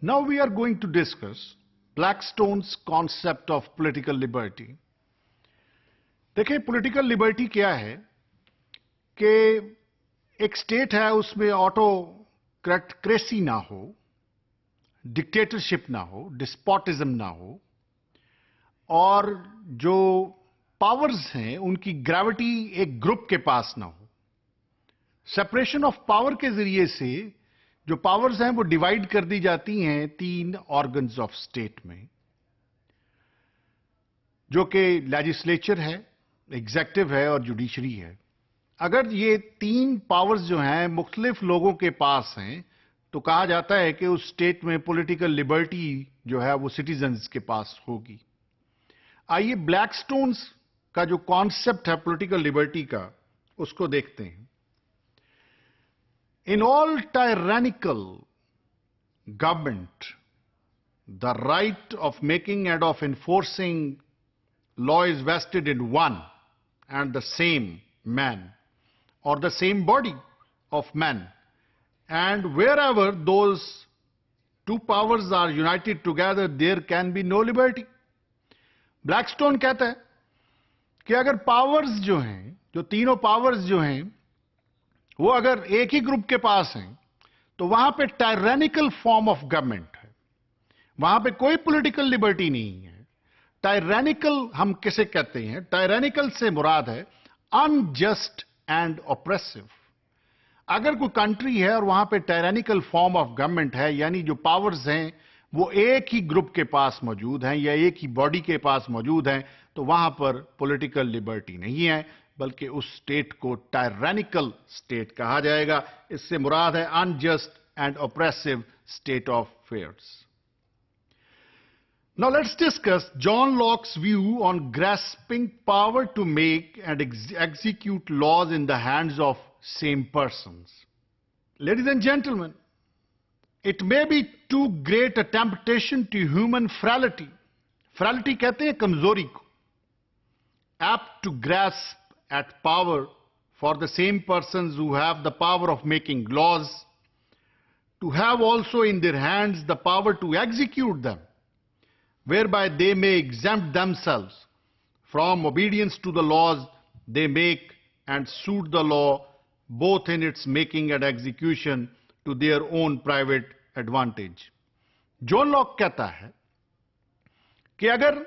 Now we are going to discuss Blackstone's concept of political liberty. देखिए political liberty क्या है कि एक स्टेट है उसमें ऑटोक्रेसी ना हो, डिक्टेटरशिप ना हो, डिस्पोटिज्म ना हो और जो पावर्स हैं उनकी ग्रेविटी एक ग्रुप के पास ना हो। सेपरेशन ऑफ पावर के जरिए से जो पावर्स हैं वो डिवाइड कर दी जाती हैं तीन ऑर्गन्स ऑफ स्टेट में, जो कि लेजिस्लेचर है, एग्जीक्यूटिव है और जुडिशरी है। अगर ये तीन पावर्स जो हैं मुख्तलिफ लोगों के पास हैं तो कहा जाता है कि उस स्टेट में पॉलिटिकल लिबर्टी जो है वो सिटीजन्स के पास होगी। आइए ब्लैकस्टोन्स का जो कॉन्सेप्ट है पॉलिटिकल लिबर्टी का उसको देखते हैं। In all tyrannical government, the right of making and of enforcing law is vested in one and the same man or the same body of men, and wherever those two powers are united together, there can be no liberty. Blackstone कहता है कि अगर powers जो हैं, जो तीनों powers जो हैं वो अगर एक ही ग्रुप के पास हैं तो वहां पे टायरेनिकल फॉर्म ऑफ गवर्नमेंट है, वहां पे कोई पॉलिटिकल लिबर्टी नहीं है। टायरेनिकल हम किसे कहते हैं? टायरेनिकल से मुराद है अनजस्ट एंड ऑप्रेसिव। अगर कोई कंट्री है और वहां पे टायरेनिकल फॉर्म ऑफ गवर्नमेंट है, यानी जो पावर्स हैं वो एक ही ग्रुप के पास मौजूद हैं या एक ही बॉडी के पास मौजूद हैं, तो वहां पर पॉलिटिकल लिबर्टी नहीं है, बल्कि उस स्टेट को टायरेनिकल स्टेट कहा जाएगा। इससे मुराद है unjust and oppressive state of affairs. Now let's discuss John Locke's view on grasping power to make and execute laws in the hands of same persons. Ladies and gentleman, it may be too great a temptation to human frailty. Frailty कहते हैं कमजोरी को। apt to grasp at power for the same persons who have the power of making laws, to have also in their hands the power to execute them, whereby they may exempt themselves from obedience to the laws they make and suit the law both in its making and execution to their own private advantage. John Locke कहता है कि अगर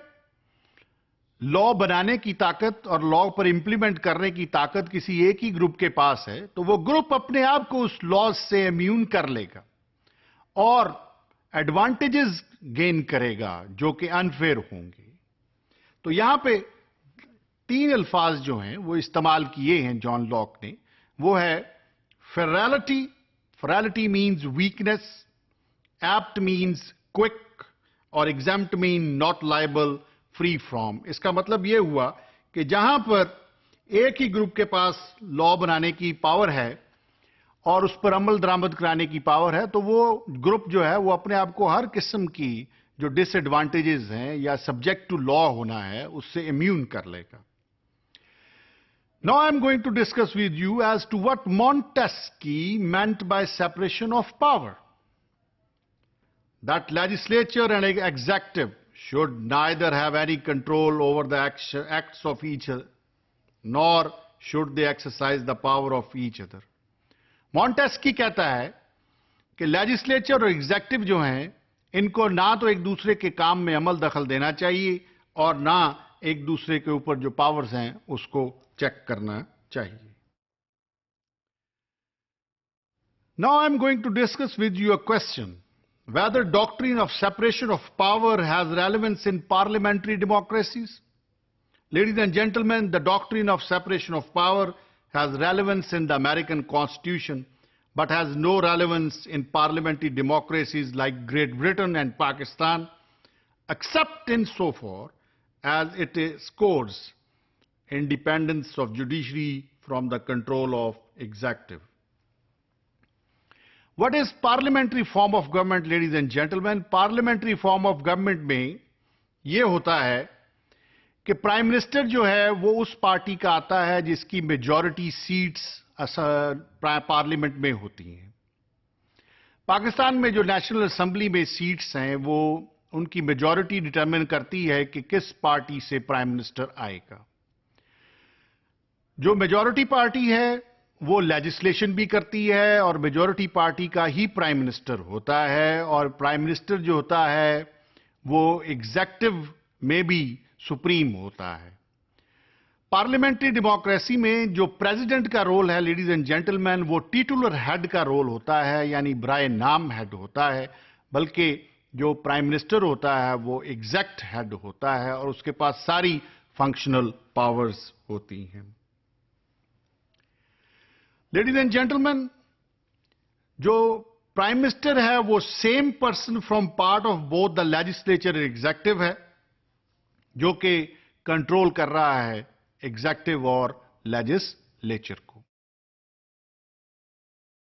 law बनाने की ताकत और law पर implement करने की ताकत किसी एक ही ग्रुप के पास है तो वो ग्रुप अपने आप को उस लॉ से इम्यून कर लेगा और एडवांटेजेस गेन करेगा जो कि अनफेयर होंगे। तो यहां पे तीन अल्फाज जो हैं वो इस्तेमाल किए हैं जॉन लॉक ने। वो है frailty, frailty means weakness, apt means quick और exempt mean not liable, free from. इसका मतलब यह हुआ कि जहां पर एक ही ग्रुप के पास लॉ बनाने की पावर है और उस पर अमल दरामद कराने की पावर है तो वो ग्रुप जो है वो अपने आप को हर किस्म की जो डिसएडवांटेजेस हैं या सब्जेक्ट टू लॉ होना है उससे इम्यून कर लेगा। Now I am going to discuss with you as to what Montesquieu meant by separation of power. That legislature and executive should neither have any control over the acts of each other, nor should they exercise the power of each other. Montesquieu कहता है कि legislature और executive जो हैं इनको ना तो एक दूसरे के काम में अमल दखल देना चाहिए और ना एक दूसरे के ऊपर जो पावर्स हैं उसको चेक करना चाहिए। Now I am going to discuss with you a question whether doctrine of separation of power has relevance in parliamentary democracies. Ladies and gentlemen, the doctrine of separation of power has relevance in the American Constitution but has no relevance in parliamentary democracies like Great Britain and Pakistan, except insofar as it scores independence of judiciary from the control of executive. What is parliamentary form of government, ladies and gentlemen? Parliamentary form of government में ये होता है कि prime minister जो है वो उस party का आता है जिसकी मेजॉरिटी सीट्स पार्लियामेंट में होती हैं। पाकिस्तान में जो नेशनल असेंबली में सीट्स हैं वो उनकी मेजॉरिटी डिटरमिन करती है कि किस पार्टी से प्राइम मिनिस्टर आएगा। जो मेजॉरिटी पार्टी है वो लेजिस्लेशन भी करती है और मेजॉरिटी पार्टी का ही प्राइम मिनिस्टर होता है, और प्राइम मिनिस्टर जो होता है वो एग्जीक्यूटिव में भी सुप्रीम होता है। पार्लियामेंट्री डेमोक्रेसी में जो प्रेसिडेंट का रोल है लेडीज एंड जेंटलमैन, वो टिटुलर हेड का रोल होता है, यानी बराए नाम हेड होता है, बल्कि जो प्राइम मिनिस्टर होता है वो एग्जैक्ट हेड होता है और उसके पास सारी फंक्शनल पावर्स होती हैं। लेडीज एंड जेंटलमैन, जो प्राइम मिनिस्टर है वो same person from part of both the legislature and executive है, जो कि कंट्रोल कर रहा है एग्जीक्यूटिव और लेजिस्लेचर को।